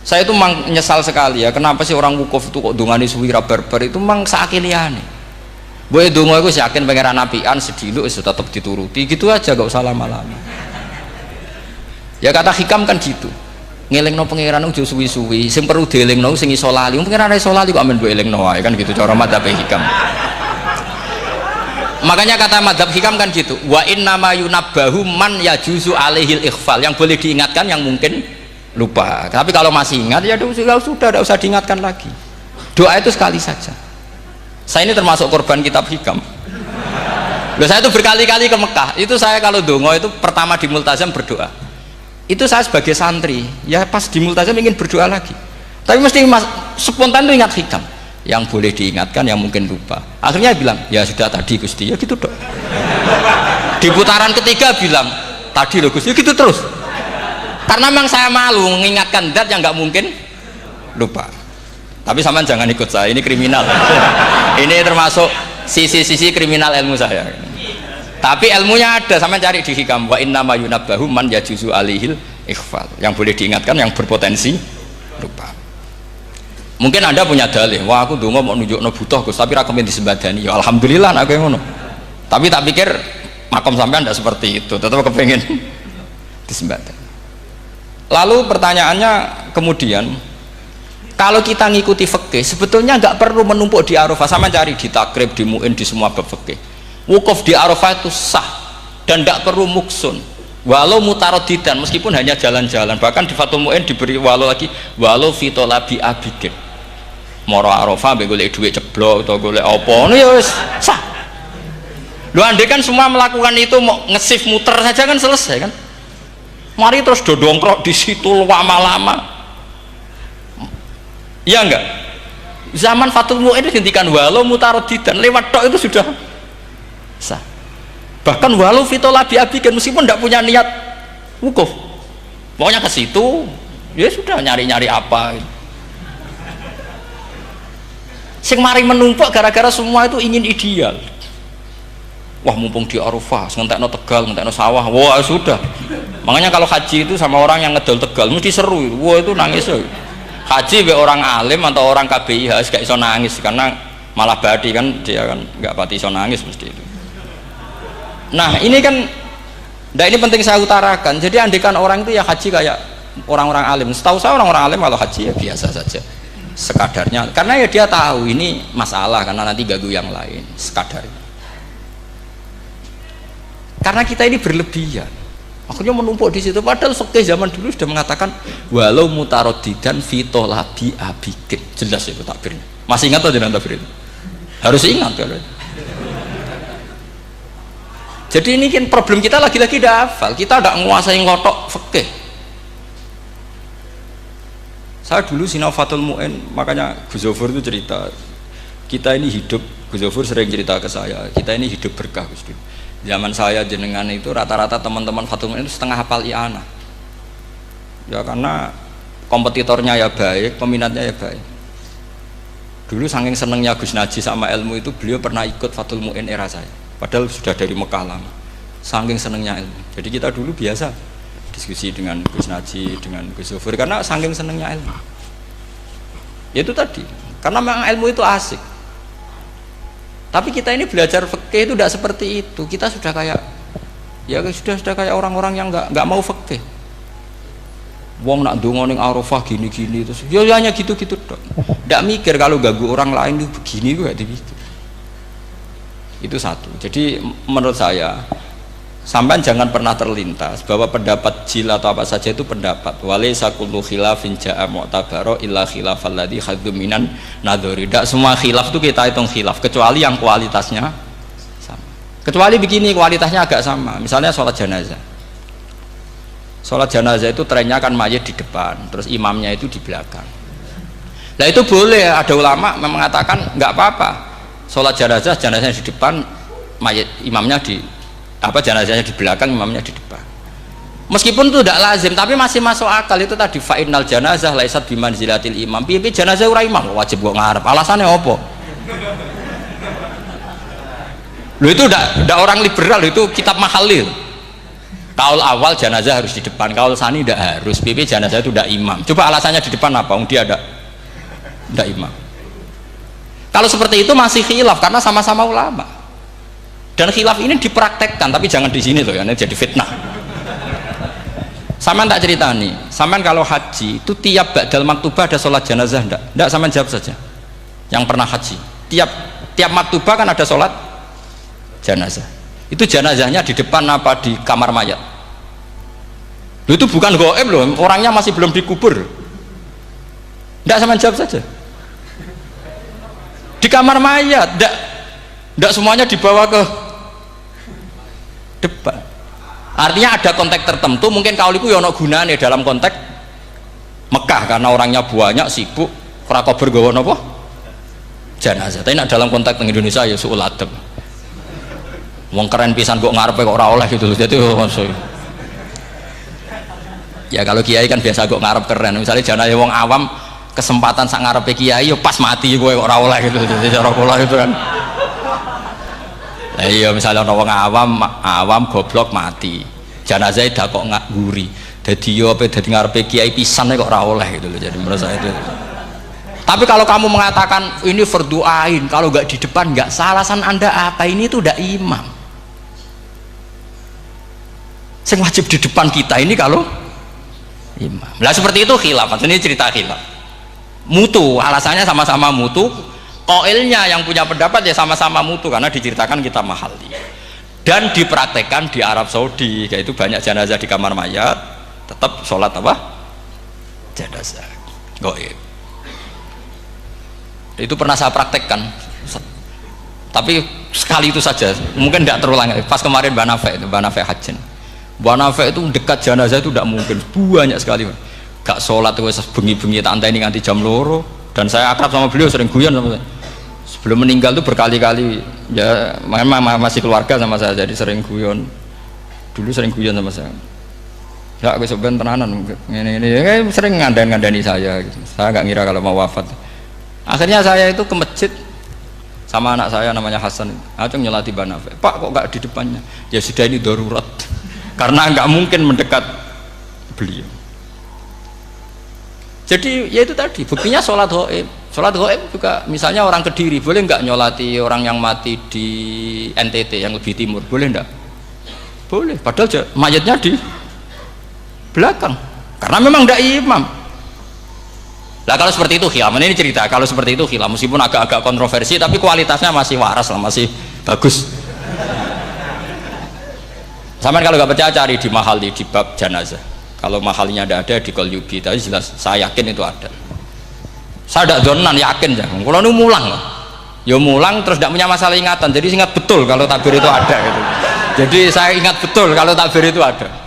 Saya itu memang menyesal sekali ya, kenapa sih orang wukuf itu kok dongani suwi ra barbar, itu memang sakiliane. Boy donga iku yakin pangeran apian sediluk wis tetep dituruti, gitu aja gak usah lama-lama. Ya kata hikam kan gitu. Ngelingno pangeran ojo suwi-suwi, sing perlu dielingno sing iso lali. Pangeran iso lali kok amen mbok elingno wae kan gitu cara madzhab hikam. Makanya kata madzhab hikam kan gitu, wa inna ma yunabbahu man yajuzu alaihil ikhfal, yang boleh diingatkan yang mungkin lupa. Tapi kalau masih ingat ya sudah tidak usah diingatkan lagi. Doa itu sekali saja. Saya ini termasuk korban kitab hikam. Loh, saya itu berkali-kali ke Mekah. Itu saya kalau dongo itu pertama di Multazam berdoa. Itu saya sebagai santri, ya pas di Multazam ingin berdoa lagi. Tapi mesti spontan itu ingat hikam. Yang boleh diingatkan yang mungkin lupa. Akhirnya bilang, ya sudah tadi Gusti, ya gitu dok. Di putaran ketiga bilang, tadi loh Gusti, ya gitu terus. Karena memang saya malu mengingatkan zat yang nggak mungkin lupa. Tapi sampean jangan ikut saya, ini kriminal. Ini termasuk sisi-sisi kriminal ilmu saya. Tapi ilmunya ada, sampean cari di hikam. Wa inna ma yunabbahu man yajuzu alihil ikhfal. Yang boleh diingatkan yang berpotensi lupa. Mungkin Anda punya dalih, wah aku dongo mau nunjukno butuh Gus, tapi ra kepen disembadani. Ya alhamdulillah aku yang ngono. Tapi tak pikir makom sampean tidak seperti itu, tetap kepengen disembadani. Lalu pertanyaannya kemudian, kalau kita ngikuti fikih sebetulnya nggak perlu menumpuk di Arafah. Sama cari di takrib, di muin, di semua bab fikih, wukuf di Arafah itu sah dan tidak perlu muksun walau mutarodidan, meskipun hanya jalan-jalan. Bahkan di Fathul Muin diberi walau lagi, walau fitolabi abidin, moro Arafah be golek duit ceblok atau golek apa ya wis sah. Lu andai kan semua melakukan itu mau ngesif muter saja kan selesai kan. Mari terus dodongkrok di situ lama-lama. Iya enggak? Zaman Fathul Mu'in itu dihentikan walau mutarodidan, lewat tok itu sudah sah. Bahkan walau fitolabi abikan, meskipun tidak punya niat wukuf, pokoknya ke situ ya sudah nyari-nyari apa. Sing mari menumpuk gara-gara semua itu ingin ideal. Wah mumpung di Arafah, ngentekno Tegal, ngentekno sawah, wah sudah. Makanya kalau haji itu sama orang yang ngedol Tegal mesti seru itu. Wah itu nangis ya. Haji be orang alim atau orang KBIH gak iso nangis karena malah badi kan, dia kan nggak pati iso nangis mesti itu. Nah ini kan, nah ini penting saya utarakan. Jadi andikan orang itu ya haji kayak orang-orang alim. Setahu saya orang-orang alim kalau haji ya biasa saja, sekadarnya. Karena ya dia tahu ini masalah karena nanti ganggu yang lain, sekadarnya. Karena kita ini berlebihan, akhirnya menumpuk di situ. Padahal fikih zaman dulu sudah mengatakan walau mutarodidan fitolabi abikin, jelas itu takbirnya. Masih ingat atau tidak takbir itu? Harus ingat kalau. Jadi ini kan problem kita lagi-lagi tidak hafal, kita tidak menguasai ngotok fikih. Saya dulu sinau Fathul Mu'in, makanya Gus Zofur itu cerita, kita ini hidup, Gus Zofur sering cerita ke saya, kita ini hidup berkah Gus. Zaman saya jenengan itu rata-rata teman-teman Fathul Mu'in itu setengah hafal i'anah. Ya karena kompetitornya ya baik, peminatnya ya baik. Dulu saking senengnya Gus Naji sama ilmu itu, beliau pernah ikut Fathul Mu'in era saya. Padahal sudah dari Mekah lama, saking senengnya ilmu. Jadi kita dulu biasa diskusi dengan Gus Naji, dengan Gus Zofur, karena saking senengnya ilmu. Ya itu tadi, karena memang ilmu itu asik. Tapi kita ini belajar fikih itu tidak seperti itu. Kita sudah kayak, ya sudah kayak orang-orang yang nggak mau fikih. Wong nak ndonga ning Arafah gini-gini terus, ya hanya gitu-gitu dok. Tidak mikir kalau ganggu orang lain itu begini juga dipikir. Itu satu. Jadi menurut saya sampai jangan pernah terlintas bahwa pendapat jil atau apa saja itu pendapat. Walaysa kullu khilafin ja'a mu'tabaro illa khilafal ladzi hadzu minan nadhari. Tidak semua khilaf itu kita hitung khilaf kecuali yang kualitasnya sama. Kecuali begini kualitasnya agak sama. Misalnya sholat jenazah. Sholat jenazah itu trennya kan mayit di depan, terus imamnya itu di belakang. Nah itu boleh, ada ulama mengatakan nggak apa-apa. Sholat jenazahnya di depan, mayit imamnya di jenazahnya di belakang, imamnya di depan. Meskipun itu tidak lazim, tapi masih masuk akal. Itu tadi fa'innal janazah laisat bimanzilatil imam. Piye jenazah ora imam wajib kok ngarep. Alasannya apa? Loh itu tidak orang liberal, itu kitab mahalil. Kaul awal jenazah harus di depan, kaul sani tidak harus. PP jenazah itu tidak imam. Coba alasannya di depan apa? Dia tidak imam. Kalau seperti itu masih khilaf karena sama-sama ulama. Dan khilaf ini dipraktekkan, tapi jangan di sini loh ya, ini jadi fitnah. Saman tak cerita nih, saman kalau haji itu tiap ba'dal maktubah ada sholat jenazah enggak? Enggak, saman jawab saja. Yang pernah haji, tiap maktubah kan ada sholat jenazah. Itu jenazahnya di depan apa di kamar mayat? Itu bukan goib loh, orangnya masih belum dikubur. Enggak, saman jawab saja. Di kamar mayat, enggak semuanya dibawa ke depan. Artinya ada konteks tertentu, mungkin kauliku ya ono gunane dalam konteks Mekah karena orangnya banyak sibuk ora kober gawa napa jenazah. Tapi dalam konteks Indonesia ya suul adab. Wong keren pisan kok ngarepe kok ora oleh gitu loh. Jadi ya kalau kiai kan biasa kok ngarep keren. Misalnya jenazah wong awam kesempatan sak ngarepe kiai ya pas mati kowe kok ora oleh gitu. Jadi cara kula itu kan. Lah iya misalnya orang awam goblok mati, jenazah dah kok nggak guri, jadi yo apa jadi ngarepe kiai pisan kok ora oleh gitu loh. Jadi menurut saya itu. Tapi kalau kamu mengatakan ini fardu ain, kalau nggak di depan nggak salah, alasan anda apa? Ini tuh udah imam. Yang wajib di depan kita ini kalau imam. Lah seperti itu khilaf. Ini cerita khilaf. Mutu, alasannya sama-sama mutu. Koilnya yang punya pendapat ya sama-sama mutu karena diceritakan kita mahali dan dipraktekkan di Arab Saudi, yaitu banyak jenazah di kamar mayat tetap sholat apa? Jenazah goib. Itu pernah saya praktekkan tapi sekali itu saja, mungkin tidak terulang. Pas kemarin Mbak Nafe Hajin, Mbak Nafe itu dekat jenazah itu tidak mungkin, banyak sekali gak sholat itu bengi-bengi tak ini nganti jam loro. Dan saya akrab sama beliau, sering guyon sama saya. Sebelum meninggal tuh berkali-kali ya, memang masih keluarga sama saya, jadi sering guyon. Dulu sering guyon sama saya. Ya aku sebenarnya tenanan ini ya, sering ngandani saya gitu. Saya nggak ngira kalau mau wafat. Akhirnya saya itu ke masjid sama anak saya namanya Hasan. Aku nyolati Banafe. Pak kok nggak di depannya? Ya sudah, ini darurat. Karena nggak mungkin mendekat beliau. Jadi ya itu tadi buktinya sholat goib. Sholat goib juga misalnya orang Kediri boleh nggak nyolati orang yang mati di NTT yang lebih timur, boleh nggak? Boleh, padahal mayatnya di belakang karena memang tidak imam. Lah kalau seperti itu khilaf, ini cerita kalau seperti itu khilaf, meskipun agak-agak kontroversi tapi kualitasnya masih waras lah, masih bagus. Sama kalau nggak percaya cari di Mahali di bab jenazah. Kalau mahalnya ada di Qalyubi, tapi jelas saya yakin itu ada. Saya tidak donan yakin ya. Kalau nu mulang loh, ya mulang terus tidak punya masalah ingatan, jadi ingat betul kalau takbir itu ada gitu. Jadi saya ingat betul kalau takbir itu ada.